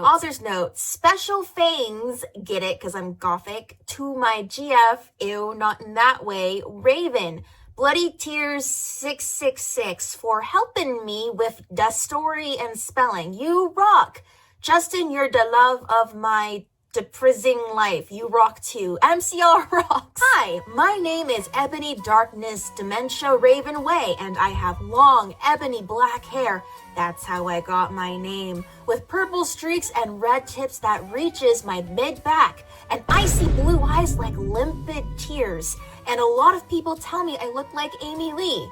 Author's note, special fangs, get it, because I'm gothic, to my GF, ew, not in that way, Raven. Bloody Tears 666 for helping me with the story and spelling. You rock. Justin, you're the love of my depressing life. You rock too. MCR rocks. Hi, my name is Ebony Darkness Dementia Raven Way, and I have long ebony black hair. That's how I got my name. With purple streaks and red tips that reaches my mid-back, and icy blue eyes like limpid tears. And a lot of people tell me I look like Amy Lee.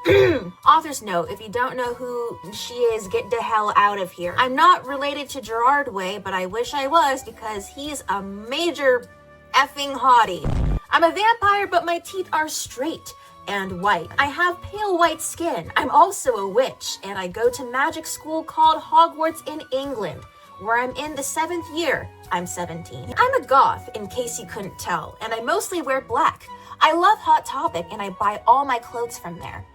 Author's note, if you don't know who she is, get the hell out of here. I'm not related to Gerard Way, but I wish I was because he's a major effing hottie. I'm a vampire, but my teeth are straight and white. I have pale white skin. I'm also a witch, and I go to magic school called Hogwarts in England, where I'm in the 7th year. I'm 17. I'm a goth, in case you couldn't tell, and I mostly wear black. I love Hot Topic, and I buy all my clothes from there.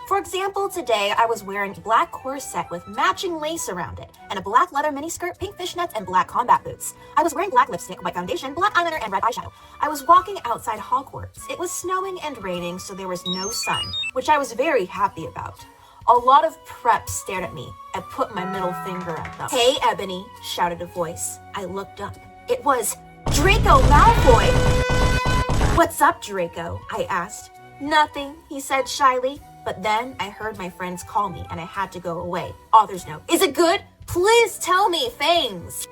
For example, today I was wearing a black corset with matching lace around it, and a black leather miniskirt, pink fishnets, and black combat boots. I was wearing black lipstick, white foundation, black eyeliner, and red eyeshadow. I was walking outside Hogwarts. It was snowing and raining, so there was no sun, which I was very happy about. A lot of preps stared at me. I put my middle finger at them. Hey, Ebony, shouted a voice. I looked up. It was Draco Malfoy! What's up, Draco? I asked. Nothing, he said shyly. But then I heard my friends call me and I had to go away. Author's note. Is it good? Please tell me, fangs.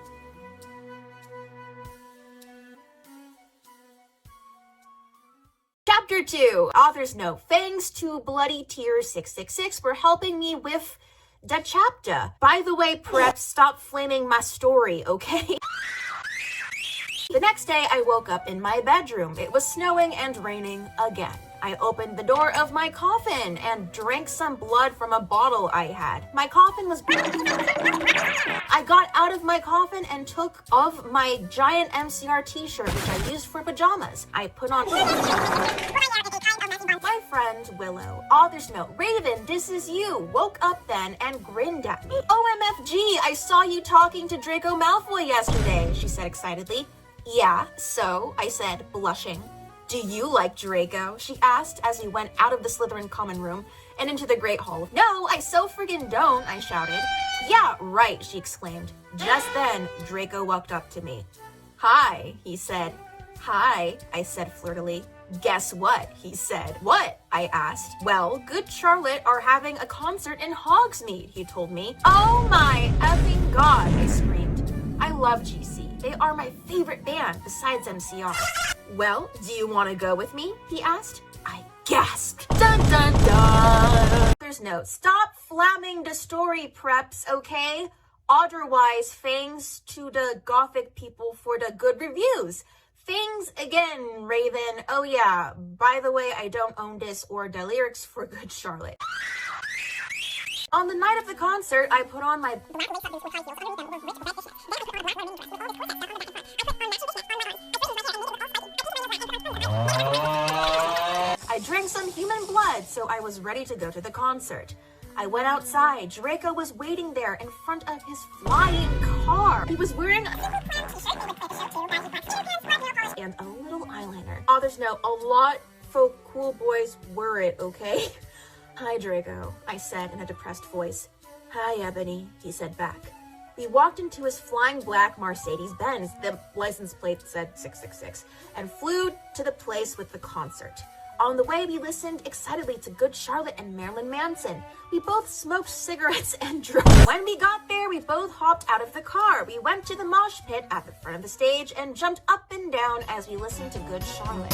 Chapter 2. Author's note. Thanks to Bloody Tears 666 for helping me with the chapter. By the way, prep, stop flaming my story, okay? The next day, I woke up in my bedroom. It was snowing and raining again. I opened the door of my coffin and drank some blood from a bottle I had. My coffin was I got out of my coffin and took off my giant MCR t-shirt, which I used for pajamas. I put on my friend Willow. Author's note. Raven, this is you. Woke up then and grinned at me. OMFG, I saw you talking to Draco Malfoy yesterday, she said excitedly. Yeah, so, I said, blushing. Do you like Draco? She asked as we went out of the Slytherin common room and into the Great Hall. No, I so friggin' don't, I shouted. Yeah, right, she exclaimed. Just then, Draco walked up to me. Hi, he said. Hi, I said flirtily. Guess what, he said. What? I asked. Well, Good Charlotte are having a concert in Hogsmeade, he told me. Oh my effing god, I screamed. I love GC. They are my favorite band besides MCR. Well, do you want to go with me? He asked. I gasped. Dun dun dun. There's no stop flamming the story, preps, okay? Otherwise, thanks to the gothic people for the good reviews. Thanks again, Raven. Oh yeah, by the way, I don't own this or the lyrics for Good Charlotte. On the night of the concert, I put on my I drank some human blood, so I was ready to go to the concert. I went outside. Draco was waiting there in front of his flying car. He was wearing and a little eyeliner. Author's note, a lot for cool boys were it, okay? Hi, Draco, I said in a depressed voice. Hi, Ebony, he said back. We walked into his flying black Mercedes-Benz, the license plate said 666, and flew to the place with the concert. On the way, we listened excitedly to Good Charlotte and Marilyn Manson. We both smoked cigarettes and drove. When we got there, we both hopped out of the car. We went to the mosh pit at the front of the stage and jumped up and down as we listened to Good Charlotte.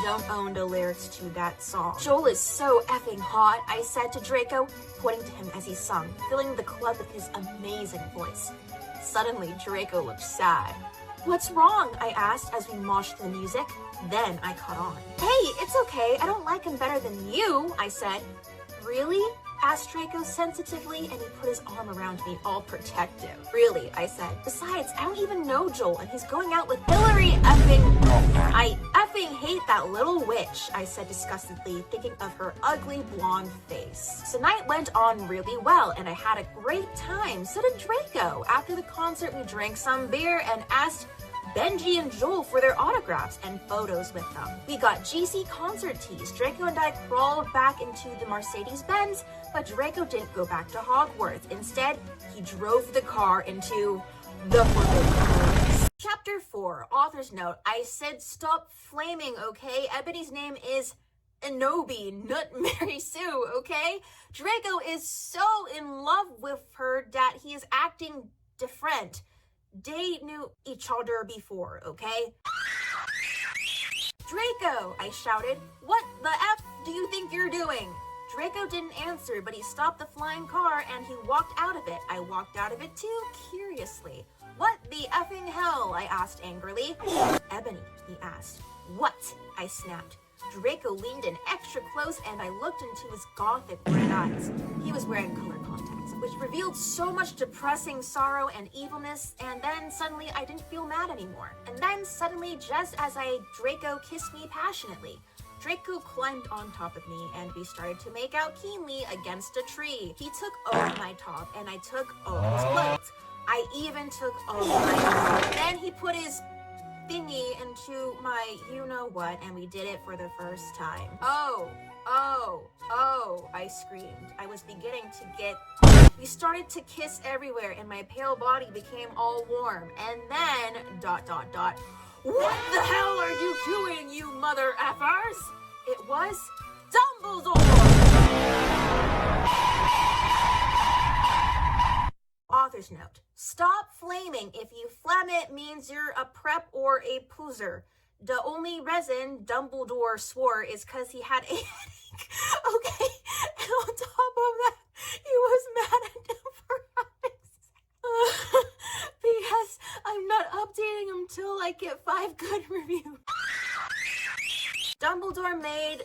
Don't own the lyrics to that song. Joel is so effing hot, I said to Draco, pointing to him as he sung, filling the club with his amazing voice. Suddenly, Draco looked sad. What's wrong? I asked as we moshed the music. Then I caught on. Hey, it's okay. I don't like him better than you, I said. Really? asked Draco sensitively, and he put his arm around me, all protective. Really, I said. Besides, I don't even know Joel, and he's going out with Hillary I effing hate that little witch, I said disgustedly, thinking of her ugly blonde face. The night went on really well, and I had a great time. So did Draco. After the concert, we drank some beer and asked Benji and Joel for their autographs and photos with them. We got GC concert tees. Draco and I crawled back into the Mercedes-Benz, but Draco didn't go back to Hogwarts. Instead, he drove the car into the Forbidden Forest. Chapter 4, author's note. I said stop flaming, okay? Ebony's name is Enobi, not Mary Sue, okay? Draco is so in love with her that he is acting different. They knew each other before, okay? Draco, I shouted. What the F do you think you're doing? Draco didn't answer, but he stopped the flying car and he walked out of it. I walked out of it too, curiously. What the effing hell? I asked angrily. Ebony, he asked. What? I snapped. Draco leaned in extra close and I looked into his gothic red eyes. He was wearing color contacts, which revealed so much depressing sorrow and evilness, and then suddenly I didn't feel mad anymore. And then suddenly, just as Draco kissed me passionately, Draco climbed on top of me and we started to make out keenly against a tree. He took off my top and I took off his clothes. I even took off my top. Then he put his thingy into my you-know-what, and we did it for the first time. Oh, I screamed. I was beginning to get... We started to kiss everywhere, and my pale body became all warm. And then... What the hell are you doing, you mother effers? It was Dumbledore! Author's note. Stop flaming. If you flam it means you're a prep or a poozer. The only reason Dumbledore swore is because he had a headache. Okay, and on top of that, he was mad at him for having P.S. I'm not updating him till I get 5 good reviews. Dumbledore made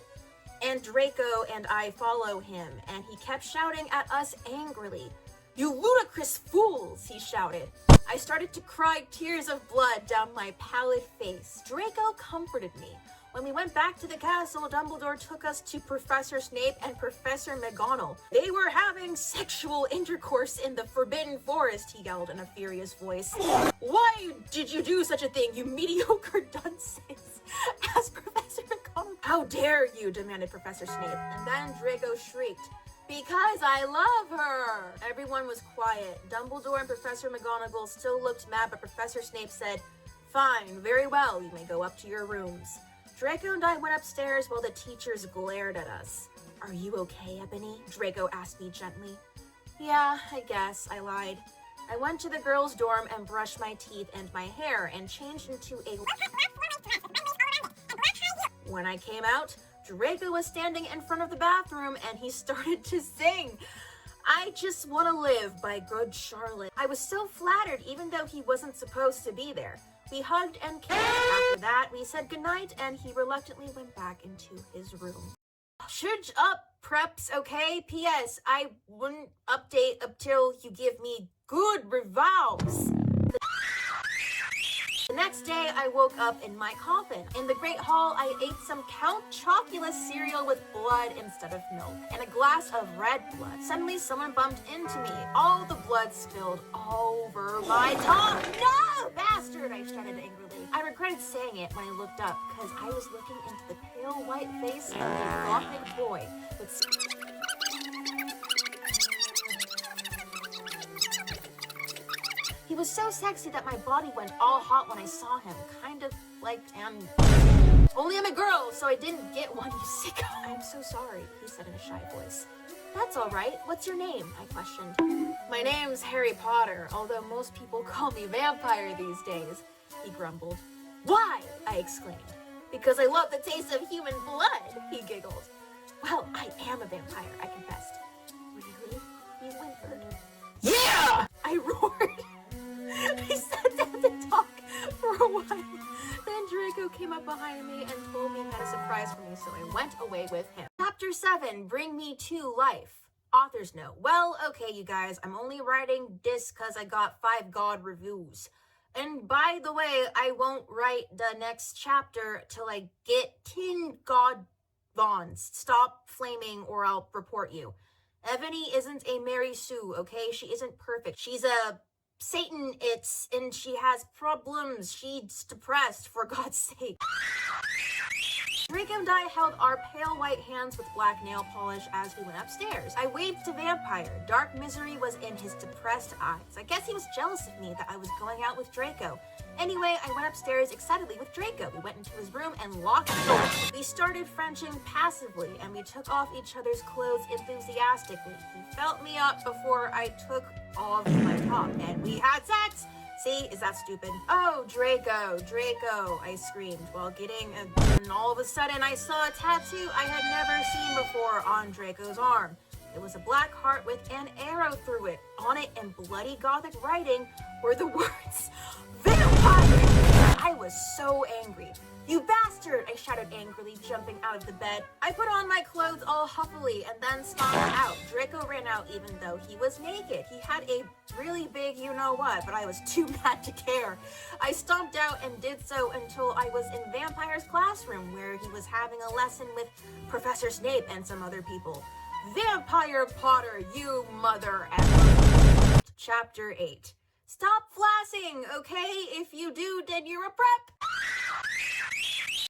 and Draco and I follow him, and he kept shouting at us angrily. You ludicrous fools, he shouted. I started to cry tears of blood down my pallid face. Draco comforted me. When we went back to the castle, Dumbledore took us to Professor Snape and Professor McGonagall. They were having sexual intercourse in the Forbidden Forest, he yelled in a furious voice. Why did you do such a thing, you mediocre dunces? Asked Professor McGonagall. How dare you, demanded Professor Snape. And then Draco shrieked. Because I love her! Everyone was quiet. Dumbledore and Professor McGonagall still looked mad, but Professor Snape said, Fine, very well, you may go up to your rooms. Draco and I went upstairs while the teachers glared at us. Are you okay, Ebony? Draco asked me gently. Yeah, I guess, I lied. I went to the girls' dorm and brushed my teeth and my hair and changed into a... When I came out, Draco was standing in front of the bathroom and he started to sing. I Just Want to Live by Good Charlotte. I was so flattered even though he wasn't supposed to be there. We hugged and kissed. After that, we said goodnight and he reluctantly went back into his room. Shut up, preps, okay? P.S. I wouldn't update until you give me good reviews. The next day, I woke up in my coffin. In the Great Hall, I ate some Count Chocula cereal with blood instead of milk, and a glass of red blood. Suddenly, someone bumped into me. All the blood spilled over my tongue. No, bastard, I shouted angrily. I regretted saying it when I looked up, because I was looking into the pale white face of a gothic boy with... He was so sexy that my body went all hot when I saw him, kind of like only I'm a girl, so I didn't get one, you sicko. I'm so sorry, he said in a shy voice. That's all right. What's your name? I questioned. My name's Harry Potter, although most people call me Vampire these days, he grumbled. Why? I exclaimed. Because I love the taste of human blood, he giggled. Well, I am a vampire, I confessed. Really? He whimpered. Yeah! I roared. I sat down to talk for a while. Then Draco came up behind me and told me he had a surprise for me, so I went away with him. Chapter 7, Bring Me to Life. Author's note. Well, okay, you guys, I'm only writing this because I got 5 God reviews. And by the way, I won't write the next chapter till I get 10 God bonds. Stop flaming or I'll report you. Ebony isn't a Mary Sue, okay? She isn't perfect. She's a Satan, and she has problems. She's depressed, for God's sake. Draco and I held our pale white hands with black nail polish as we went upstairs. I waved to Vampire. Dark misery was in his depressed eyes. I guess he was jealous of me that I was going out with Draco. Anyway, I went upstairs excitedly with Draco. We went into his room and locked the door. We started Frenching passively, and we took off each other's clothes enthusiastically. He felt me up before I took off my top, and we had sex! See, is that stupid? Oh, Draco, Draco, I screamed while getting and all of a sudden I saw a tattoo I had never seen before on Draco's arm. It was a black heart with an arrow through it. On it in bloody gothic writing were the words, Vampire! I was so angry. You bastard! I shouted angrily, jumping out of the bed. I put on my clothes all huffily and then stomped out. Draco ran out even though he was naked. He had a really big you-know-what, but I was too mad to care. I stomped out and did so until I was in Vampire's classroom, where he was having a lesson with Professor Snape and some other people. Vampire Potter, you mother effer. Chapter 8. Stop flashing, okay? If you do, then you're a prep.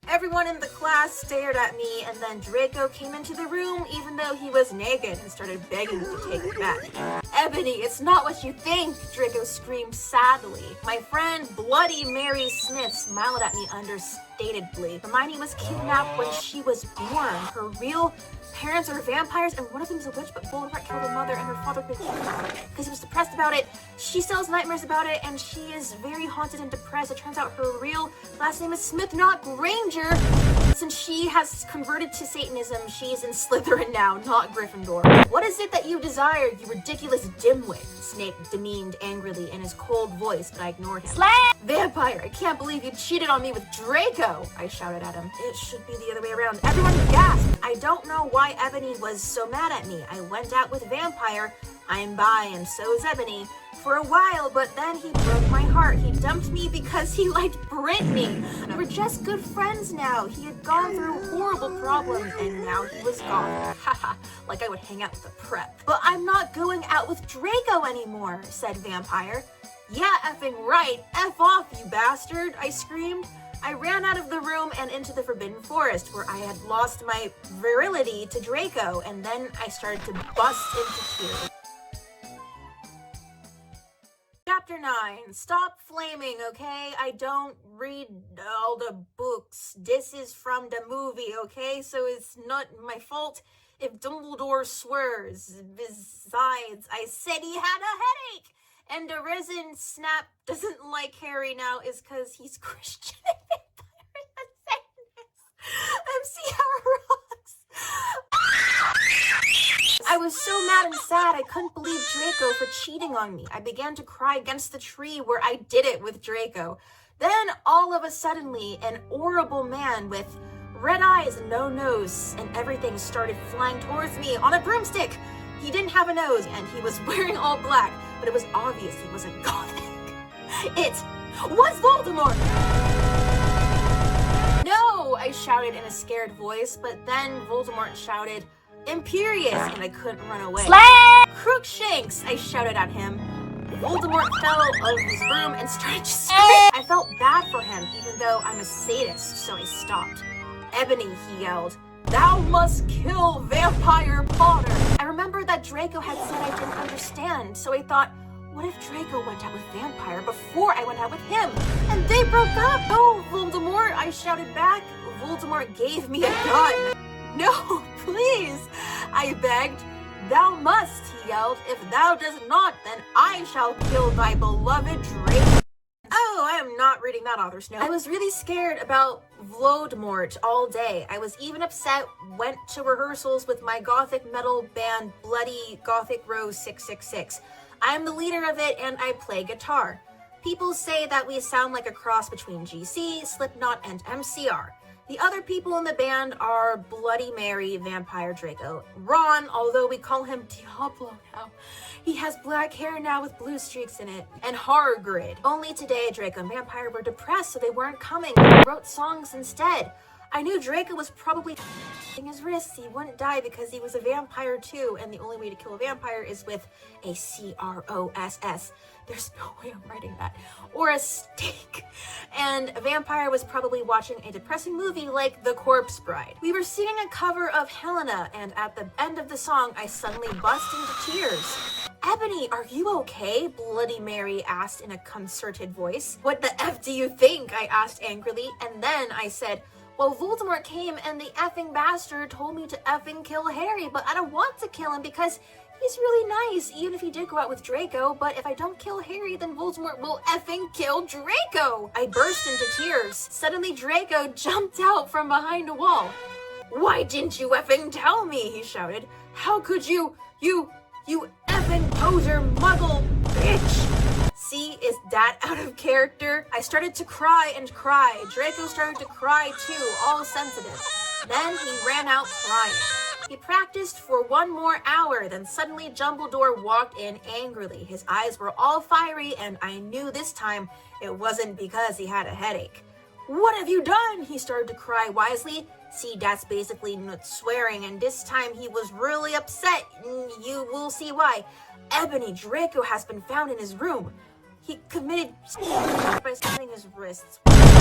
Everyone in the class stared at me, and then Draco came into the room even though he was naked and started begging to take it back. Ebony, it's not what you think, Draco screamed sadly. My friend Bloody Mary Smith smiled at me understatedly. Hermione was kidnapped when she was born. Her real parents are vampires, and one of them is a witch, but Voldemort killed her mother and her father because he was depressed about it. She still has nightmares about it, and she is very haunted and depressed. It turns out her real last name is Smith, not Granger. Since she has converted to Satanism, she's in Slytherin now, not Gryffindor. What is it that you desire, you ridiculous dimwit? Snape demeaned angrily in his cold voice, but I ignored him. Slap! Vampire, I can't believe you cheated on me with Draco, I shouted at him. It should be the other way around. Everyone gasped. I don't know why Ebony was so mad at me. I went out with Vampire. I'm bi and so is Ebony. For a while, but then he broke my heart. He dumped me because he liked Brittany. We're just good friends now. He had gone through horrible problems and now he was gone. Haha, like I would hang out with a prep. But I'm not going out with Draco anymore, said Vampire. Yeah, effing right. F off, you bastard, I screamed. I ran out of the room and into the Forbidden Forest, where I had lost my virility to Draco, and then I started to bust into tears. Chapter 9. Stop flaming, okay? I don't read all the books. This is from the movie, okay? So it's not my fault if Dumbledore swears. Besides, I said he had a headache! And the reason Snap doesn't like Harry now is because he's Christian and Vampire and Satanist. MC rocks. I was so mad and sad I couldn't believe Draco for cheating on me. I began to cry against the tree where I did it with Draco. Then, all of a suddenly, an horrible man with red eyes and no nose and everything started flying towards me on a broomstick. He didn't have a nose and he was wearing all black, but it was obvious he wasn't gothic. It was Voldemort! No, I shouted in a scared voice, but then Voldemort shouted, Imperious, and I couldn't run away. Slap! Crookshanks, I shouted at him. Voldemort fell out of his room and started to scream. I felt bad for him, even though I'm a sadist, so I stopped. Ebony, he yelled. Thou must kill Vampire Potter! I remember that Draco had said I didn't understand, so I thought, what if Draco went out with Vampire before I went out with him? And they broke up! Oh, Voldemort, I shouted back. Voldemort gave me a gun. No, please, I begged. Thou must, he yelled. If thou does not, then I shall kill thy beloved Draco. Oh, I am not reading that author's note. I was really scared about Voldemort all day. I was even upset, went to rehearsals with my gothic metal band Bloody Gothic Rose 666. I'm the leader of it and I play guitar. People say that we sound like a cross between GC, Slipknot, and MCR. The other people in the band are Bloody Mary, Vampire Draco, Ron, although we call him Diablo now. He has black hair now with blue streaks in it, and Hargrid. Only today, Draco and Vampire were depressed, so they weren't coming. They wrote songs instead. I knew Draco was probably his wrists. He wouldn't die because he was a vampire too, and the only way to kill a vampire is with a CROSS. There's no way I'm writing that. Or a stake. And a vampire was probably watching a depressing movie like The Corpse Bride. We were singing a cover of Helena, and at the end of the song, I suddenly bust into tears. Ebony, are you okay? Bloody Mary asked in a concerted voice. What the F do you think? I asked angrily, and then I said, well, Voldemort came and the effing bastard told me to effing kill Harry, but I don't want to kill him because he's really nice, even if he did go out with Draco, but if I don't kill Harry, then Voldemort will effing kill Draco! I burst into tears. Suddenly Draco jumped out from behind a wall. Why didn't you effing tell me? He shouted. How could you effing poser muggle bitch! See, is that out of character? I started to cry and cry. Draco started to cry too, all sensitive. Then he ran out crying. He practiced for 1 more hour, then suddenly Dumbledore walked in angrily. His eyes were all fiery, and I knew this time it wasn't because he had a headache. What have you done? He started to cry wisely. See, that's basically not swearing, and this time he was really upset. You will see why. Ebony, Draco has been found in his room. He committed by slitting his wrists.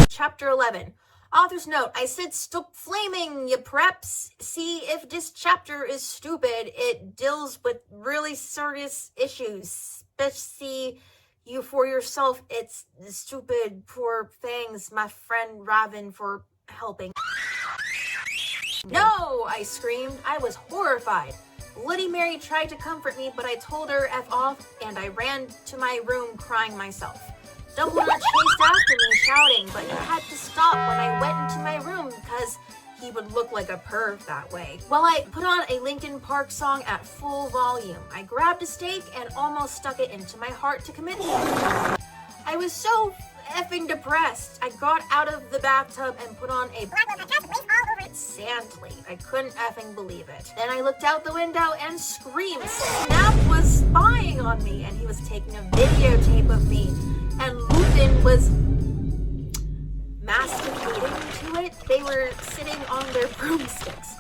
Chapter 11. Author's note, I said stop flaming, you preps. See, if this chapter is stupid, it deals with really serious issues. Especially you for yourself, it's stupid. Poor thanks, my friend Raven, for helping. No, I screamed. I was horrified. Bloody Mary tried to comfort me, but I told her F off, and I ran to my room crying myself. Dumbledore chased after me, shouting, but he had to stop when I went into my room because he would look like a perv that way. While I put on a Linkin Park song at full volume, I grabbed a stake and almost stuck it into my heart to commit suicide. I was so effing depressed. I got out of the bathtub and put on a Sandly. I couldn't effing believe it. Then I looked out the window and screamed. Snap was spying on me, and he was taking a videotape of me, and Lupin was masturbating to it. They were sitting on their broomsticks.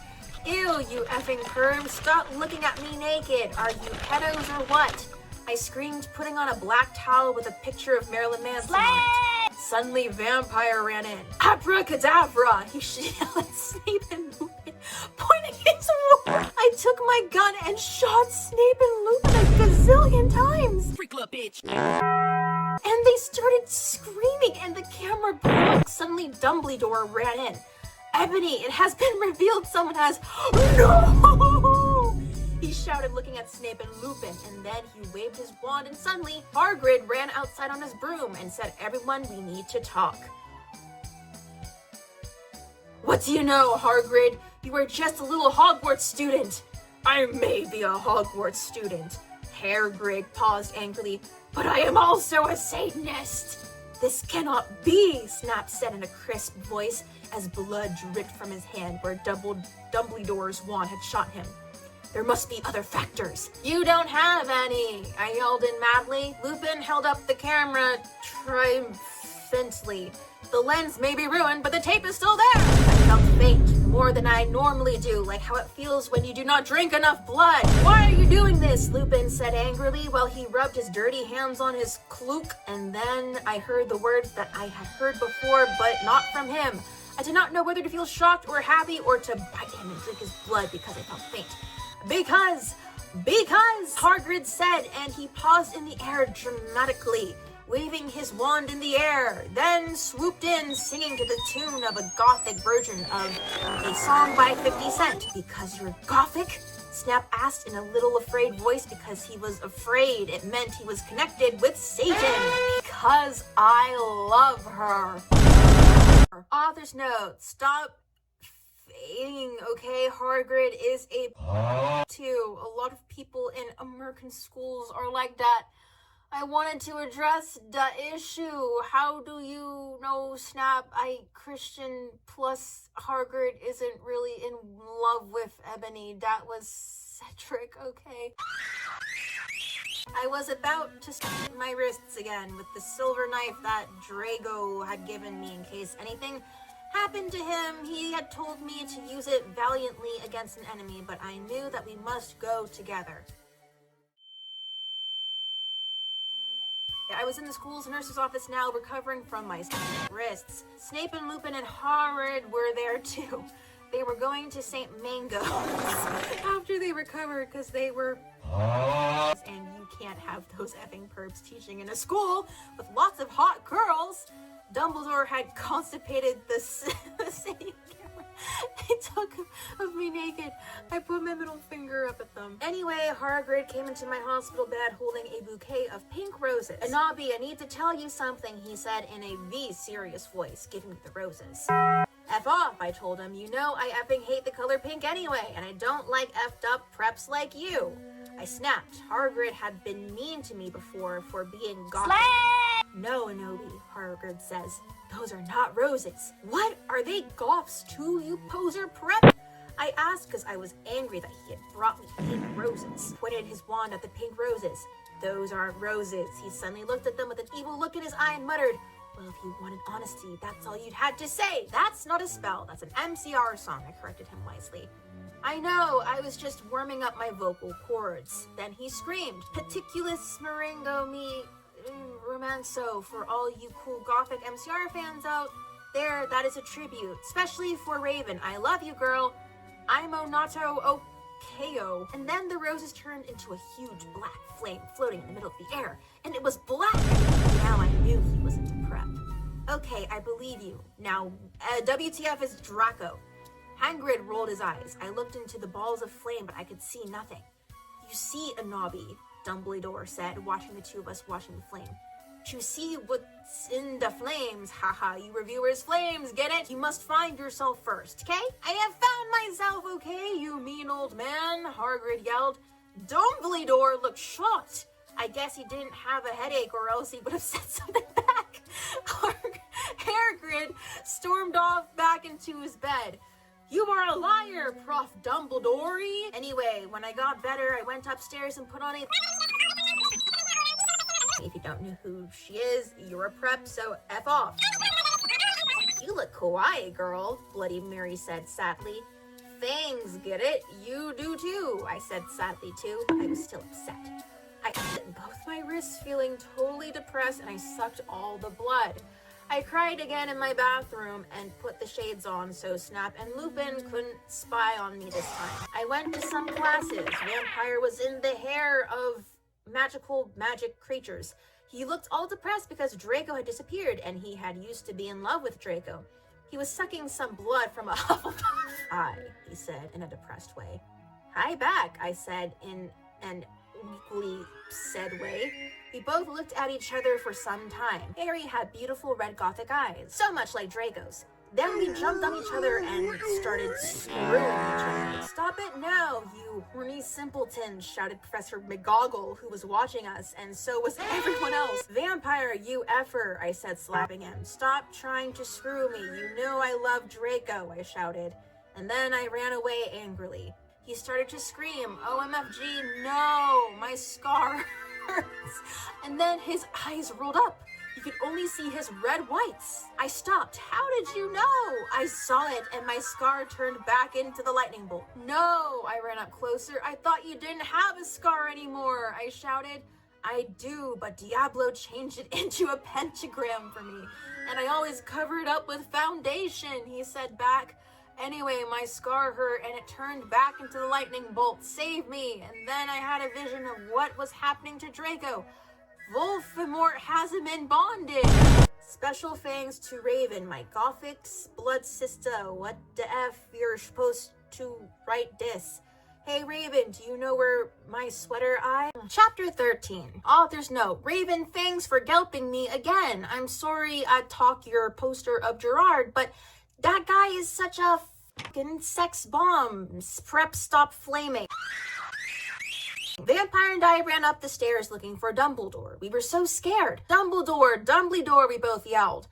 Ew, you effing perv, stop looking at me naked. Are you pedos or what? I screamed, putting on a black towel with a picture of Marilyn Manson on it. Suddenly, Vampire ran in. Abracadabra! He yelled at Snape and Lupin, pointing his sword. I took my gun and shot Snape and Lupin a gazillion times. Free club, bitch. And they started screaming, and the camera broke. Suddenly, Dumbledore ran in. Ebony, it has been revealed someone has... No! He shouted, looking at Snape and Lupin, and then he waved his wand, and suddenly, Hargrid ran outside on his broom and said, everyone, we need to talk. What do you know, Hargrid? You are just a little Hogwarts student. I may be a Hogwarts student. Hargrid paused angrily, but I am also a Satanist. This cannot be, Snap said in a crisp voice as blood dripped from his hand where Dumbledore's wand had shot him. There must be other factors. You don't have any, I yelled in madly. Lupin held up the camera triumphantly. The lens may be ruined, but the tape is still there. I felt faint, more than I normally do, like how it feels when you do not drink enough blood. Why are you doing this? Lupin said angrily while he rubbed his dirty hands on his cloak, and then I heard the words that I had heard before, but not from him. I did not know whether to feel shocked or happy or to bite him and drink his blood because I felt faint. Because, Hagrid said, and he paused in the air dramatically, waving his wand in the air, then swooped in, singing to the tune of a gothic version of a song by 50 Cent. Because you're gothic? Snap asked in a little afraid voice because he was afraid it meant he was connected with Satan. Because I love her. Author's note, stop okay, Hargrid is a too. A lot of people in American schools are like that. I wanted to address the issue. How do you know, Snap? Christian plus Hargrid isn't really in love with Ebony. That was Cedric, okay? I was about to slit my wrists again with the silver knife that Draco had given me in case anything happened to him. He had told me to use it valiantly against an enemy, but I knew that we must go together. I was in the school's nurse's office now, recovering from my wrists. Snape and Lupin and Hagrid were there too. They were going to St. Mango's after they recovered because they were... And you can't have those effing perps teaching in a school with lots of hot girls. Dumbledore had constipated the city camera. They took of me naked. I put my middle finger up at them. Anyway, Hagrid came into my hospital bed holding a bouquet of pink roses. Nobby, I need to tell you something, he said in a serious voice, giving me the roses. F off, I told him. You know I effing hate the color pink anyway, and I don't like effed up preps like you. I snapped. Hagrid had been mean to me before for being gothic. No, Anobi, Hagrid says. Those are not roses. What? Are they goths too, you poser prep? I asked because I was angry that he had brought me pink roses. Pointed his wand at the pink roses. Those aren't roses. He suddenly looked at them with an evil look in his eye and muttered, well, if you wanted honesty, that's all you'd had to say. That's not a spell. That's an MCR song, I corrected him wisely. I know, I was just warming up my vocal cords. Then he screamed, Peticulus Marengo me romanzo, for all you cool gothic MCR fans out there, that is a tribute, especially for Raven. I love you, girl. I'm Onato Okeo. And then the roses turned into a huge black flame floating in the middle of the air, and it was black. Now I knew he was into prep. Okay, I believe you. Now, WTF is Draco. Hagrid rolled his eyes. I looked into the balls of flame, but I could see nothing. You see, Nobby, Dumbledore said, watching the two of us watching the flame. To see what's in the flames, haha, you reviewers flames, get it? You must find yourself first, okay? I have found myself, okay, you mean old man, Hagrid yelled. Dumbledore looked shocked. I guess he didn't have a headache or else he would have said something back. Hagrid stormed off back into his bed. You are a liar, Prof. Dumbledore. Anyway, when I got better, I went upstairs and put on a... If you don't know who she is, you're a prep, so F off. You look kawaii, girl, Bloody Mary said sadly. Fangs, get it? You do too, I said sadly too. I was still upset. I cut both my wrists, feeling totally depressed, and I sucked all the blood. I cried again in my bathroom and put the shades on so Snap and Lupin couldn't spy on me this time. I went to some classes. Vampire was in the hair of magic creatures. He looked all depressed because Draco had disappeared and he had used to be in love with Draco. He was sucking some blood from a Hufflepuff. Hi, he said in a depressed way. Hi back, I said in an equally said way. We both looked at each other for some time. Harry had beautiful red gothic eyes, so much like Draco's. Then we jumped on each other and started screwing each other. Stop it now, you horny simpleton, shouted Professor McGoggle, who was watching us, and so was everyone else. Vampire, you effer, I said, slapping him. Stop trying to screw me. You know I love Draco, I shouted. And then I ran away angrily. He started to scream, OMFG, no, my scar hurts. And then his eyes rolled up. You could only see his red whites. I stopped. How did you know? I saw it and my scar turned back into the lightning bolt. No, I ran up closer. I thought you didn't have a scar anymore, I shouted. I do, but Diablo changed it into a pentagram for me. And I always cover it up with foundation, he said back. Anyway, my scar hurt and it turned back into the lightning bolt. Save me. And then I had a vision of what was happening to Draco. Voldemort has him in bondage. Special thanks to Raven, my Gothic's blood sister. What the F, you're supposed to write this. Hey Raven, do you know where my sweater I? Chapter 13. Author's note. Raven, thanks for gelping me again. I'm sorry I talk your poster of Gerard, but that guy is such a fucking sex bomb. Prep, stop flaming. Vampire and I ran up the stairs looking for Dumbledore. We were so scared. Dumbledore, Dumbledore, we both yelled.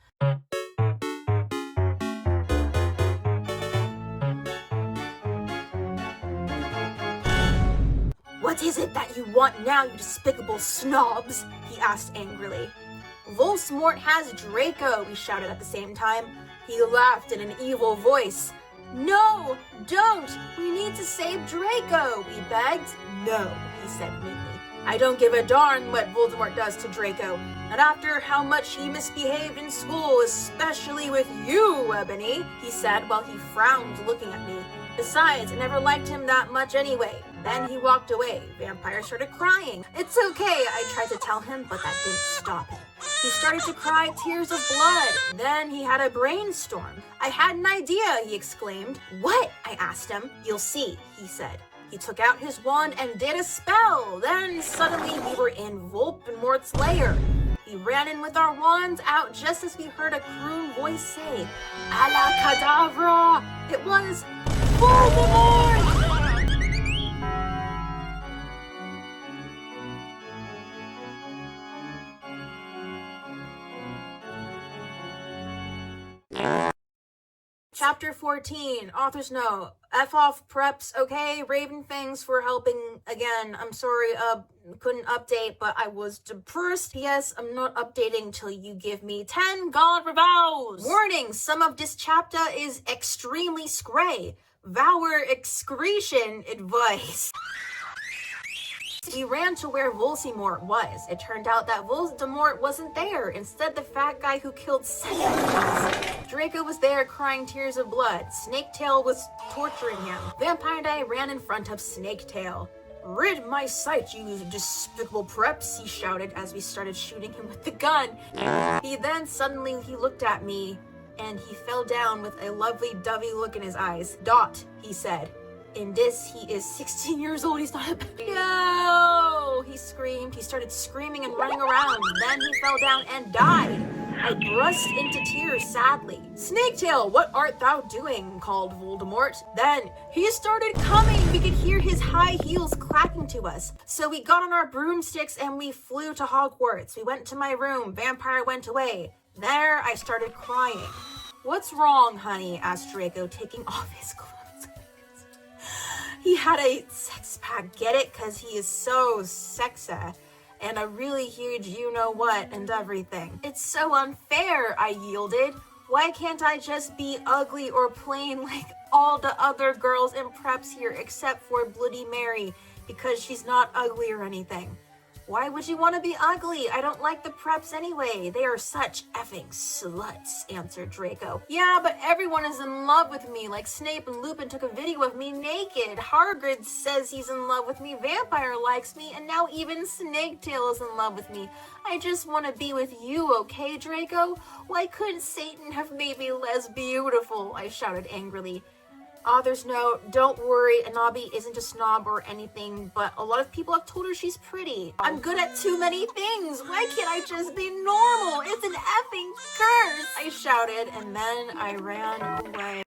What is it that you want now, you despicable snobs? He asked angrily. Voldemort has Draco, we shouted at the same time. He laughed in an evil voice. No, don't! We need to save Draco, we begged. No, he said meanly. I don't give a darn what Voldemort does to Draco, not after how much he misbehaved in school, especially with you, Ebony, he said while he frowned looking at me. Besides, I never liked him that much anyway. Then he walked away. Vampire started crying. It's okay, I tried to tell him, but that didn't stop him. He started to cry tears of blood. Then he had a brainstorm. I had an idea, he exclaimed. What? I asked him. You'll see, he said. He took out his wand and did a spell. Then suddenly we were in Voldemort's lair. We ran in with our wands out just as we heard a croon voice say, Alakadabra! It was Voldemort! Chapter 14, author's note. F off preps, okay? Raven, thanks for helping again. I'm sorry, couldn't update, but I was depressed. Yes, I'm not updating till you give me 10 god revows. Warning, some of this chapter is extremely scray. Vower excretion advice. We ran to where Voldemort was. It turned out that Voldemort wasn't there. Instead, the fat guy who killed 7 kids. Draco was there crying tears of blood. Snaketail was torturing him. Vampire and I ran in front of Snaketail. Rid my sight, you despicable preps, he shouted as we started shooting him with the gun. He looked at me and he fell down with a lovely dovey look in his eyes. Dot, he said. In this, he is 16 years old. He's not a baby. No! He screamed. He started screaming and running around. Then he fell down and died. I burst into tears sadly. Snaketail, what art thou doing? Called Voldemort. Then he started coming. We could hear his high heels clacking to us. So we got on our broomsticks and we flew to Hogwarts. We went to my room. Vampire went away. There, I started crying. What's wrong, honey? Asked Draco, taking off his clothes. He had a sex pack, get it? Cause he is so sexy. And a really huge you-know-what and everything. It's so unfair, I yielded. Why can't I just be ugly or plain like all the other girls in preps here except for Bloody Mary? Because she's not ugly or anything. Why would you want to be ugly? I don't like the preps anyway. They are such effing sluts, answered Draco. Yeah, but everyone is in love with me. Like Snape and Lupin took a video of me naked. Hagrid says he's in love with me. Vampire likes me. And now even Snaketail is in love with me. I just want to be with you, okay, Draco? Why couldn't Satan have made me less beautiful? I shouted angrily. Author's note, don't worry, Anabi isn't a snob or anything, but a lot of people have told her she's pretty. I'm good at too many things. Why can't I just be normal? It's an effing curse, I shouted, and then I ran away.